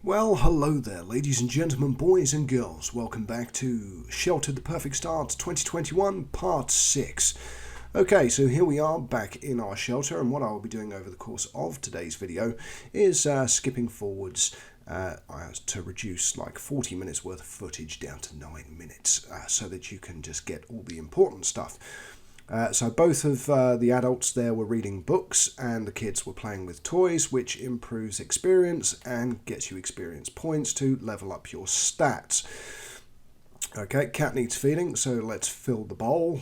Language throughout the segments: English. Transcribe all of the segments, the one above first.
Well, hello there, ladies and gentlemen, boys and girls. Welcome back to Shelter the Perfect Start 2021, Part 6. Okay, so here we are back in our shelter, and what I will be doing over the course of today's video is skipping forwards to reduce like 40 minutes worth of footage down to 9 minutes so that you can just get all the important stuff. So both of the adults there were reading books and the kids were playing with toys, which improves experience and gets you experience points to level up your stats. Okay, cat needs feeding, so let's fill the bowl.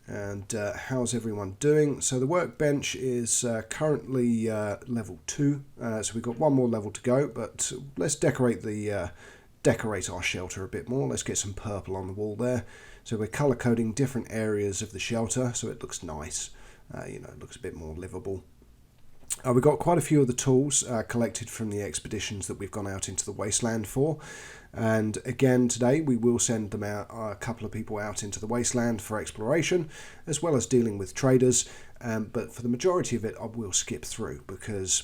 And how's everyone doing? So the workbench is currently level 2, so we've got one more level to go, but let's decorate our shelter a bit more. Let's get some purple on the wall there. So we're colour coding different areas of the shelter so it looks nice, it looks a bit more livable. We've got quite a few of the tools collected from the expeditions that we've gone out into the wasteland for. And again today we will send them out, a couple of people out into the wasteland for exploration, as well as dealing with traders. But for the majority of it I will skip through, because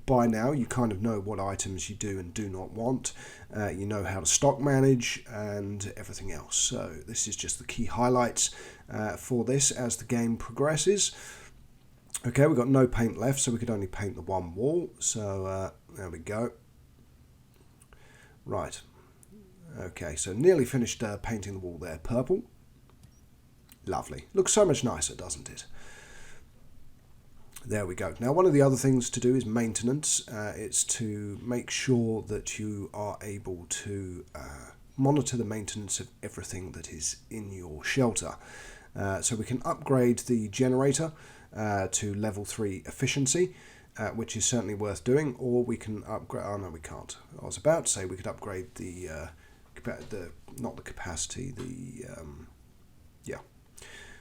by now you kind of know what items you do and do not want. You know how to stock manage and everything else. So this is just the key highlights for this as the game progresses. Okay, we've got no paint left, so we could only paint the one wall. So there we go. Right. Okay, so nearly finished painting the wall there purple. Lovely. Looks so much nicer, doesn't it? There we go. Now, one of the other things to do is maintenance. It's to make sure that you are able to monitor the maintenance of everything that is in your shelter. So we can upgrade the generator to level 3 efficiency, which is certainly worth doing, or we can upgrade... Oh, no, we can't. I was about to say we could upgrade not the capacity,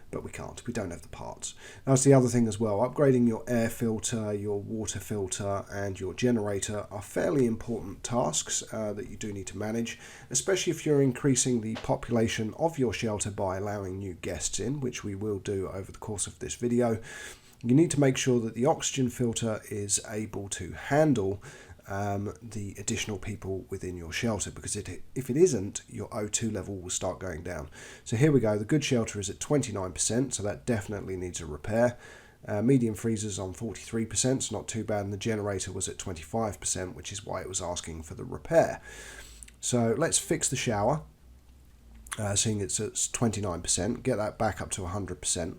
but we can't. We don't have the parts. That's the other thing as well. Upgrading your air filter, your water filter, and your generator are fairly important tasks that you do need to manage, especially if you're increasing the population of your shelter by allowing new guests in, which we will do over the course of this video. You need to make sure that the oxygen filter is able to handle the additional people within your shelter, because if it isn't, your O2 level will start going down. So here we go, the good shelter is at 29%, so that definitely needs a repair. Medium freezers on 43%, so not too bad, and the generator was at 25%, which is why it was asking for the repair. So let's fix the shower. Seeing it's at 29%, get that back up to 100%.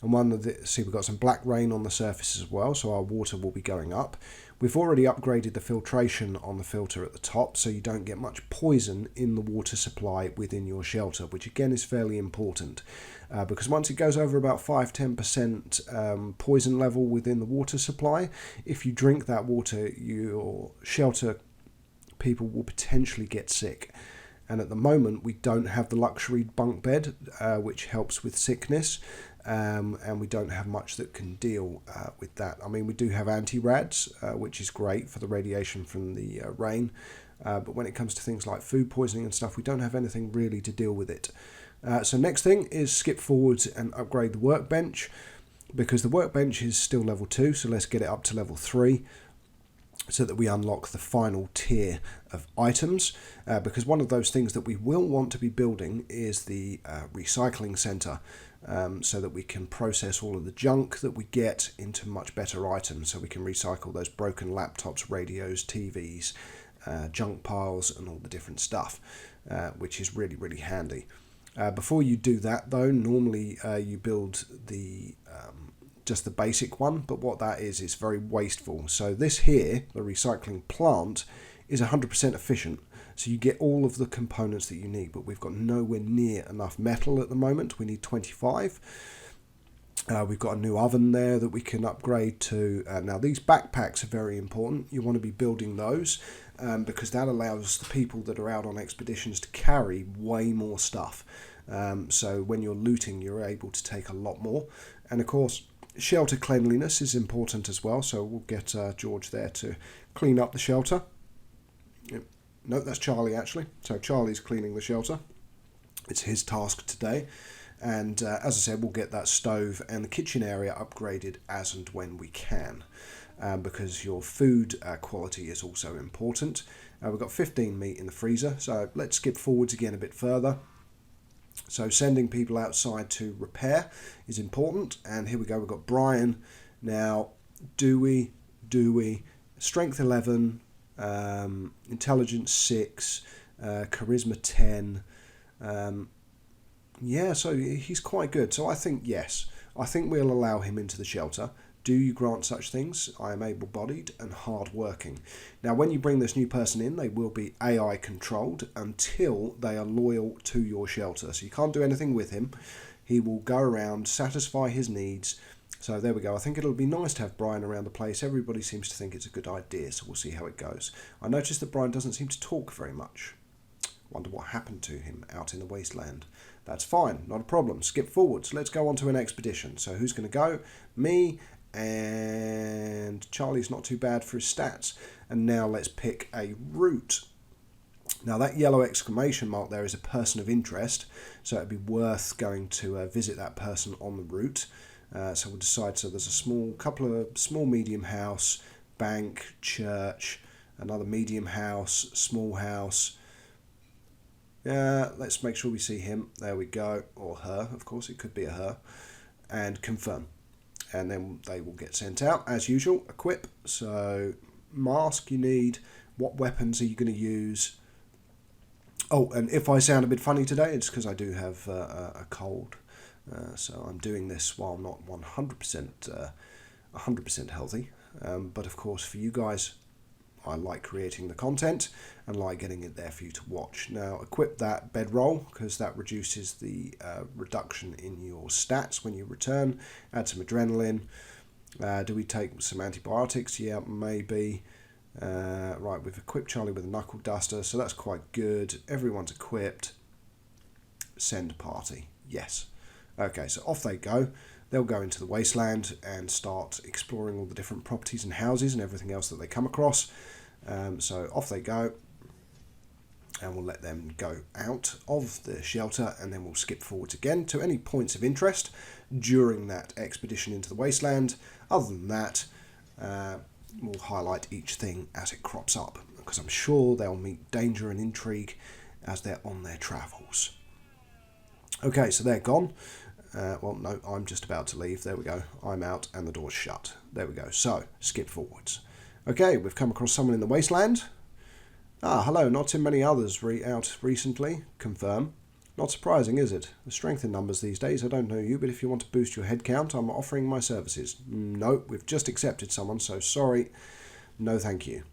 And see, we've got some black rain on the surface as well, so our water will be going up. We've already upgraded the filtration on the filter at the top, so you don't get much poison in the water supply within your shelter, which again is fairly important, because once it goes over about 5-10% poison level within the water supply, if you drink that water, your shelter people will potentially get sick. And at the moment we don't have the luxury bunk bed, which helps with sickness, and we don't have much that can deal with that. I mean, we do have anti-rads, which is great for the radiation from the rain, but when it comes to things like food poisoning and stuff, we don't have anything really to deal with it. So next thing is skip forwards and upgrade the workbench, because the workbench is still level 2, so let's get it up to level 3. So that we unlock the final tier of items, because one of those things that we will want to be building is the recycling center, so that we can process all of the junk that we get into much better items, so we can recycle those broken laptops, radios, TVs, junk piles and all the different stuff, which is really, really handy. Before you do that though, normally you build the just the basic one, but what that is very wasteful. So this here, the recycling plant, is 100% efficient, so you get all of the components that you need, but we've got nowhere near enough metal at the moment. We need 25. We've got a new oven there that we can upgrade to. Now these backpacks are very important. You want to be building those because that allows the people that are out on expeditions to carry way more stuff. So when you're looting, you're able to take a lot more. And of course, shelter cleanliness is important as well, so we'll get George there to clean up the shelter. No, that's Charlie actually. So Charlie's cleaning the shelter. It's his task today. And as I said, we'll get that stove and the kitchen area upgraded as and when we can. because your food quality is also important. We've got 15 meat in the freezer, so let's skip forwards again a bit further. So sending people outside to repair is important, and here we go, we've got Brian. Now, do we? Strength 11, intelligence 6, charisma 10. Yeah, so he's quite good. So I think, yes, I think we'll allow him into the shelter. Do you grant such things? I am able-bodied and hard-working. Now, when you bring this new person in, they will be AI controlled until they are loyal to your shelter. So you can't do anything with him. He will go around, satisfy his needs. So there we go. I think it'll be nice to have Brian around the place. Everybody seems to think it's a good idea, so we'll see how it goes. I noticed that Brian doesn't seem to talk very much. Wonder what happened to him out in the wasteland. That's fine, not a problem. Skip forwards. Let's go on to an expedition. So who's going to go? Me, and Charlie's not too bad for his stats. And now let's pick a route. Now that yellow exclamation mark there is a person of interest, so it'd be worth going to visit that person on the route. So we'll decide. So there's a couple of small medium house, bank, church, another medium house, small house. Let's make sure we see him. There we go. Or her, of course, it could be a her. And confirm. And then they will get sent out. As usual, equip. So, mask you need. What weapons are you going to use? Oh, and if I sound a bit funny today, it's because I do have a cold. So I'm doing this while not 100% healthy. But of course, for you guys, I like creating the content and like getting it there for you to watch. Now, equip that bedroll because that reduces the reduction in your stats when you return. Add some adrenaline. Do we take some antibiotics? Yeah, maybe. Right, we've equipped Charlie with a knuckle duster, so that's quite good. Everyone's equipped. Send party. Yes. Okay, so off they go. They'll go into the wasteland and start exploring all the different properties and houses and everything else that they come across. So off they go, and we'll let them go out of the shelter, and then we'll skip forwards again to any points of interest during that expedition into the wasteland. Other than that, we'll highlight each thing as it crops up, because I'm sure they'll meet danger and intrigue as they're on their travels. Okay, so they're gone. Well, no, I'm just about to leave. There we go. I'm out and the door's shut. There we go. So, skip forwards. Okay, we've come across someone in the wasteland. Hello, not too many others out recently. Confirm. Not surprising, is it? The strength in numbers these days. I don't know you, but if you want to boost your head count, I'm offering my services. No, we've just accepted someone, so sorry. No, thank you.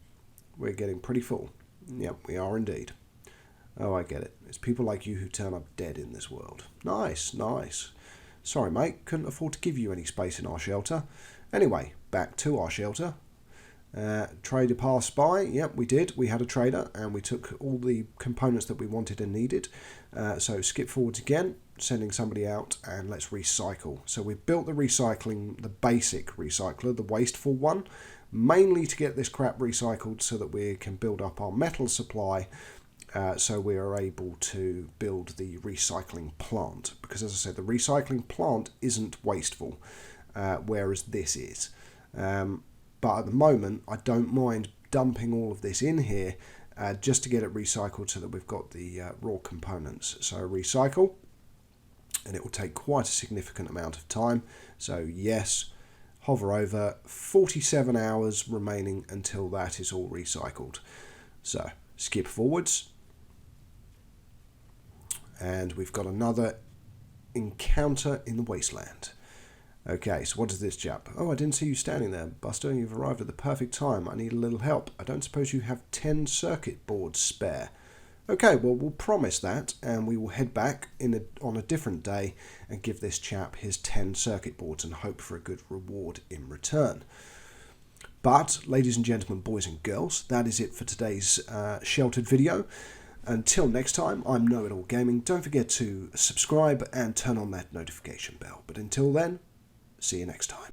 We're getting pretty full. Yep, we are indeed. Oh, I get it. It's people like you who turn up dead in this world. Nice, nice. Sorry, mate. Couldn't afford to give you any space in our shelter. Anyway, back to our shelter. Trader passed by. Yep, we did. We had a trader and we took all the components that we wanted and needed. So skip forwards again, sending somebody out, and let's recycle. So we've built the basic recycler, the wasteful one, mainly to get this crap recycled so that we can build up our metal supply. So we are able to build the recycling plant, because as I said, the recycling plant isn't wasteful, whereas this is. But at the moment, I don't mind dumping all of this in here just to get it recycled so that we've got the raw components. So recycle, and it will take quite a significant amount of time. So yes, hover over, 47 hours remaining until that is all recycled. So skip forwards. And we've got another encounter in the wasteland. Okay, so what is this chap? Oh, I didn't see you standing there, Buster. You've arrived at the perfect time. I need a little help. I don't suppose you have 10 circuit boards spare. Okay, well, we'll promise that, and we will head back on a different day and give this chap his 10 circuit boards and hope for a good reward in return. But, ladies and gentlemen, boys and girls, that is it for today's sheltered video. Until next time, I'm Know-It-All Gaming. Don't forget to subscribe and turn on that notification bell. But until then, see you next time.